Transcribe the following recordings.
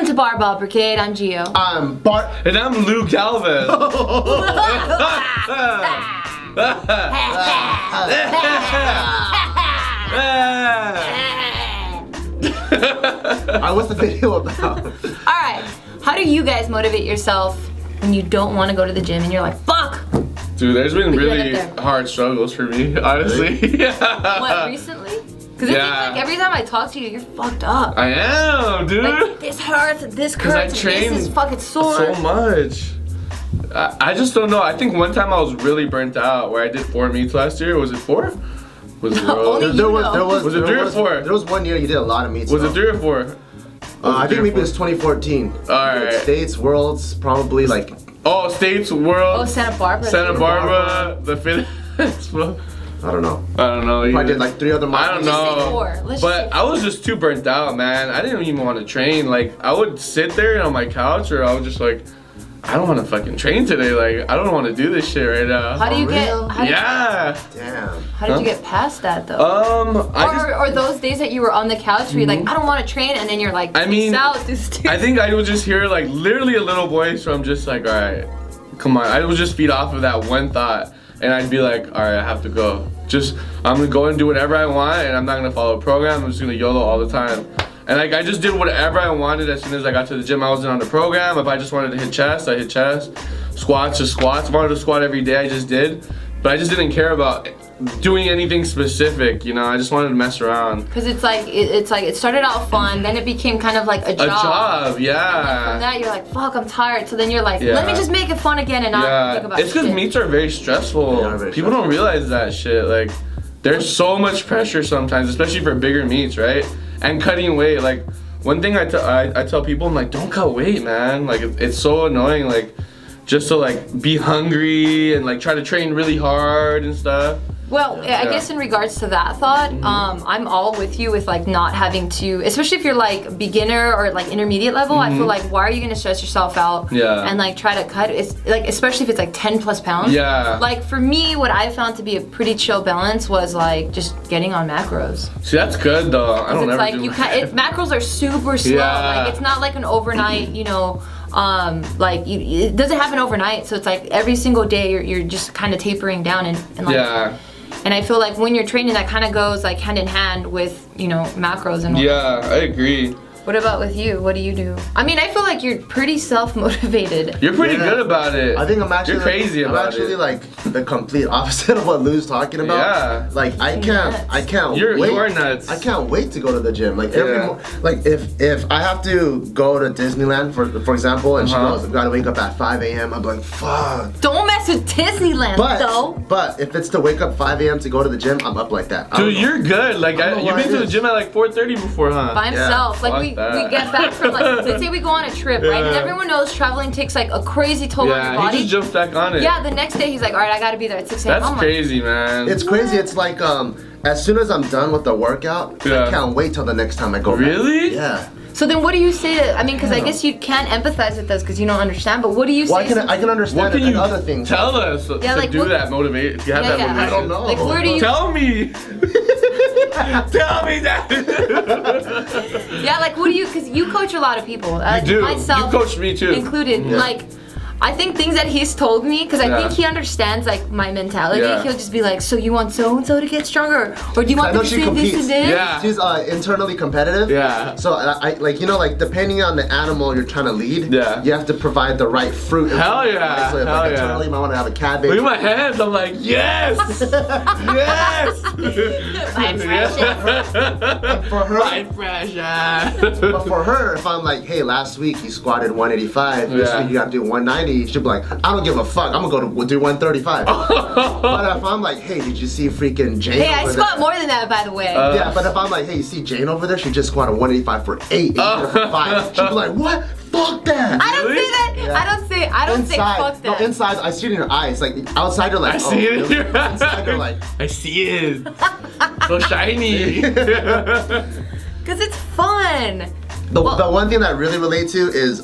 to Barbell Brigade. I'm Gio. I'm And I'm Lou Galvez. Alright, what's the video about? Alright, how do you guys motivate yourself when you don't want to go to the gym and you're like, fuck? Dude, there's been But you really end up there. hard struggles for me, honestly. Yeah. What, recently? Because it seems like every time I talk to you, you're fucked up. I am, dude. Like, this hurts, this hurts, I train this is fucking sore. so much. I just don't know. I think one time I was really burnt out where I did 4 meets last year. Was it 4? Was it Only There was Was it 3 or 4? There was one year you did a lot of meets. Was it 3 or 4? I think maybe it was 2014. Alright. States, Worlds, probably like. Oh, States, World. Oh, Santa Barbara. Santa too. Barbara, the fitness. I don't know. I don't know. I did like 3 other I don't miles. Just say know. 4. Let's just But say I was just too burnt out, man. I didn't even want to train. Like, I would sit there on my couch, or I was just like, I don't want to fucking train today. Like, I don't want to do this shit right now. How do you For get? real? Yeah. Damn. How did you get past that though? Or those days that you were on the couch where you're like, I don't want to train, and then you're like, I mean, peace out, dude. I think I would just hear like literally a little voice from just like, all right, come on. I would just feed off of that one thought, and I'd be like, all right, I have to go. I'm gonna go and do whatever I want, and I'm not gonna follow a program. I'm just gonna YOLO all the time. And like I just did whatever I wanted as soon as I got to the gym. I wasn't on the program. If I just wanted to hit chest, I hit chest. Squats, just squats. If I wanted to squat every day, I just did. But I just didn't care about doing anything specific, you know. I just wanted to mess around. Because it's like it started out fun, then it became kind of like a job. A job, yeah. And then from that you're like, fuck, I'm tired. So then you're like, Yeah. let me just make it fun again and not think about It's because shit. meets are very stressful. Yeah, very People don't realize that shit. Like, there's so much pressure sometimes, especially for bigger meets, right? And cutting weight. Like, one thing I tell people, I'm like, don't cut weight, man. Like, it's so annoying. Like, just to like be hungry and like try to train really hard and stuff. Well, I guess in regards to that thought, I'm all with you with like not having to, especially if you're like beginner or like intermediate level. I feel like, why are you gonna stress yourself out and like try to cut? It's like, especially if it's like 10 plus pounds. Yeah. Like for me, what I found to be a pretty chill balance was like just getting on macros. See, that's good though. I don't It's ever like do. macros are super slow. Yeah. Like it's not like an overnight, you know. It doesn't happen overnight. So it's like every single day you're just kind of tapering down and like. Yeah. And I feel like when you're training, that kind of goes like hand in hand with, you know, macros and all. Yeah, I agree. What about with you? What do you do? I mean, I feel like you're pretty self-motivated. You're pretty good about it. I think I'm actually You're crazy about I'm actually it. like the complete opposite of what Lou's talking about. Yeah. Like I can't You wait. are nuts. I can't wait to go to the gym. Like Yeah. like if I have to go to Disneyland for example, and she goes, gotta wake up at 5 a.m. I'm like, fuck. Don't mess with Disneyland though. But if it's to wake up 5 a.m. to go to the gym, I'm up like that. Dude, you're good. Like, I don't know you've why been to it the is. gym at like 4:30 before, huh? By himself. Like fuck we that. get back from like, let's say we go on a trip, right? And Yeah. everyone knows traveling takes like a crazy toll on your Yeah, body. he just jumps back on it. Yeah, the next day he's like, all right, I gotta be there at 6 a.m. That's I'm like, crazy, man. It's crazy. It's like as soon as I'm done with the workout, I Yeah. can't wait till the next time I go. Really? Back. Yeah. so then what do you say to, I mean, because I guess you can't empathize with us because you don't understand, but what do you Well, say? I can understand What can it you and other things. tell us to like, do what- that motivate? If you have that motivation. I don't know. Like, where do you? Tell me. Tell me that. Yeah, like what do you? Because you coach a lot of people. You do. Myself You coached me too. included. Yeah. Like, I think things that he's told me, because I think he understands like my mentality. Yeah. He'll just be like, so you want so and so to get stronger, or do you want I know them to she say this competes. and this? Yeah. She's internally competitive. Yeah. So I like, you know, like depending on the animal you're trying to lead, Yeah. you have to provide the right fruit. Hell yeah. So if Hell like yeah. internally you might want to have a cabbage. Look at my hands. I'm like, yes. Yes. My precious. For her, My precious. but for her, if I'm like, hey, last week you squatted 185, this Yeah. week you gotta do 190, she'll be like, I don't give a fuck, I'm gonna go do 135. But if I'm like, hey, did you see freaking Jane Hey, I over squat there? more than that, by the way. Yeah, but if I'm like, hey, you see Jane over there? She just squatted 185 for 8 for 5. She'll be like, what? Fuck that. I don't Really? say that. Yeah. I don't say fuck that. No, inside, I see it in your eyes. Like outside, you're like, I see it in really? your eyes. Inside, you're like, I see it. So shiny. Because it's fun. The one thing that I really relate to is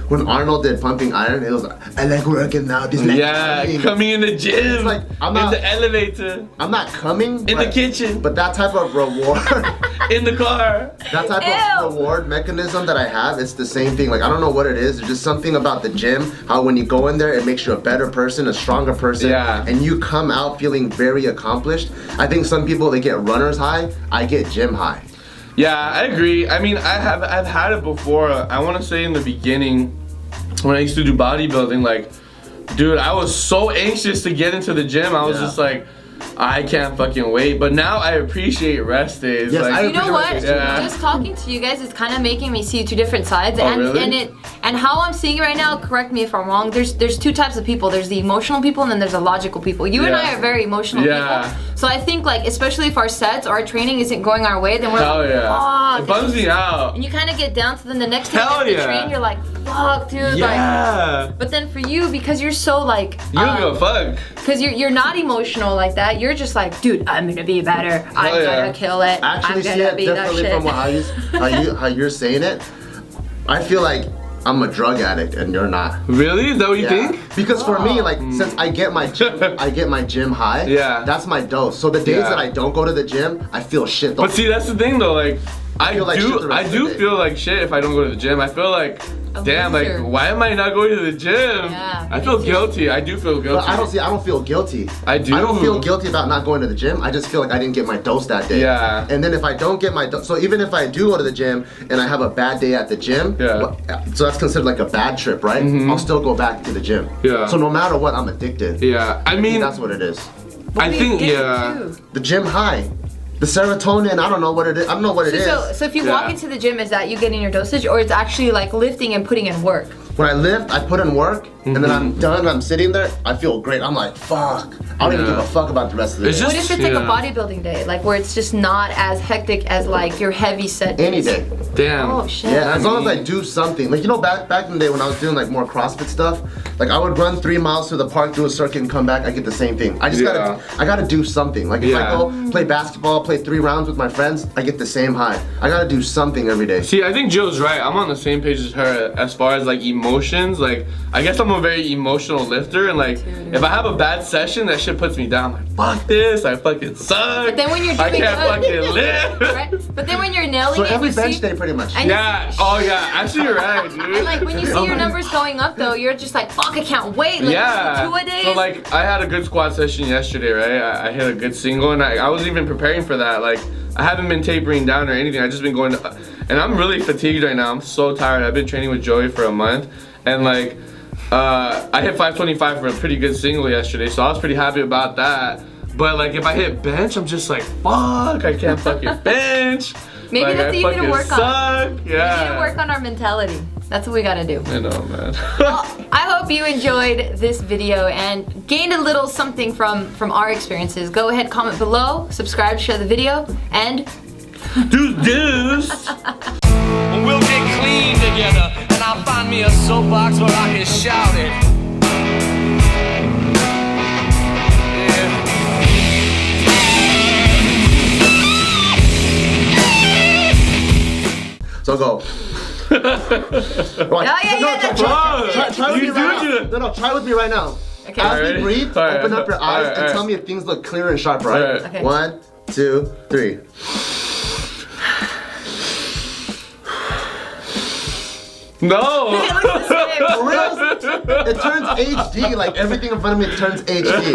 when Arnold did pumping iron. It was like, I like working out. Coming in the gym. It's like I'm in not, the elevator. I'm not coming in the kitchen. But that type of reward in the car. That type of reward mechanism that I have, it's the same thing. Like I don't know what it is. There's just something about the gym. How when you go in there, it makes you a better person, a stronger person, and you come out feeling very accomplished. I think some people they get runner's high. I get gym high. Yeah, I agree. I mean, I've had it before. I want to say in the beginning, when I used to do bodybuilding, like, dude, I was so anxious to get into the gym. I was just like, I can't fucking wait. But now I appreciate rest days. Yes, like, you know what? Just talking to you guys is kind of making me see two different sides. And how I'm seeing it right now, correct me if I'm wrong, there's two types of people. There's the emotional people and then there's the logical people. You and I are very emotional people. So I think like, especially if our sets or our training isn't going our way, then we're like, oh, it bums me out. And you kind of get down to then the next time you train, you're like, fuck, dude. Like, but then for you, because you're so like, you don't give a fuck. Because you're not emotional like that. You're just like, dude, I'm gonna be better. I'm gonna kill it. Actually, I'm gonna be that shit. From how you're saying it, I feel like I'm a drug addict and you're not. Really? Is that what you think? Because for me, like since I get my gym high, that's my dose. So the days that I don't go to the gym, I feel shit. But see, that's the thing though, like I do feel like shit if I don't go to the gym. I feel like damn, like why am I not going to the gym? Yeah, I feel guilty. I do feel guilty. But I don't feel guilty. I do. I don't feel guilty about not going to the gym. I just feel like I didn't get my dose that day. Yeah. And then if I don't get my dose, so even if I do go to the gym and I have a bad day at the gym, so that's considered like a bad trip, right? I'll still go back to the gym. Yeah. So no matter what, I'm addicted. Yeah. I mean, that's what it is. I think the gym high. The serotonin, I don't know what it is. I don't know what it is. So if you walk into the gym, is that you getting your dosage, or it's actually like lifting and putting in work? When I lift, I put in work, and then I'm done, I'm sitting there, I feel great. I'm like, fuck. I don't even give a fuck about the rest of the day. What if it's like a bodybuilding day, like where it's just not as hectic as like your heavy set days? Any day. Damn. Oh shit. Yeah, as long as I do something. Like, you know, back in the day when I was doing like more CrossFit stuff, like I would run 3 miles to the park, do a circuit, and come back, I get the same thing. I just gotta do something. Like if I go play basketball, play 3 rounds with my friends, I get the same high. I gotta do something every day. See, I think Jill's right. I'm on the same page as her as far as like emotions. Like, I guess I'm a very emotional lifter, and like, if I have a bad session, that shit puts me down. Like, fuck this, I fucking suck. But then when you're doing I can't fucking live. Right? But then when you're nailing it, every bench day pretty much. Actually you're right, dude. And like when you see your numbers going up though, you're just like, fuck, I can't wait. Like, 2-a-days. So like, I had a good squat session yesterday, right? I hit a good single, and I wasn't even preparing for that. Like, I haven't been tapering down or anything. I just been going to, and I'm really fatigued right now. I'm so tired. I've been training with Joey for a month, and like, I hit 525 for a pretty good single yesterday, so I was pretty happy about that. But like, if I hit bench, I'm just like, fuck, I can't fucking bench. Maybe like, that's what you need to work on. Yeah. We need to work on our mentality. That's what we gotta do. I know, man. Well, I hope you enjoyed this video and gained a little something from our experiences. Go ahead, comment below, subscribe, share the video, and deuce. We'll get clean together, and I'll find me a soapbox where I can shout it. So go. Try with me right now. No, try with me right now. Okay. As we breathe, open up your eyes and tell me if things look clear and sharp, right? Okay. 1, 2, 3. No! For real? It turns HD, like everything in front of me turns HD.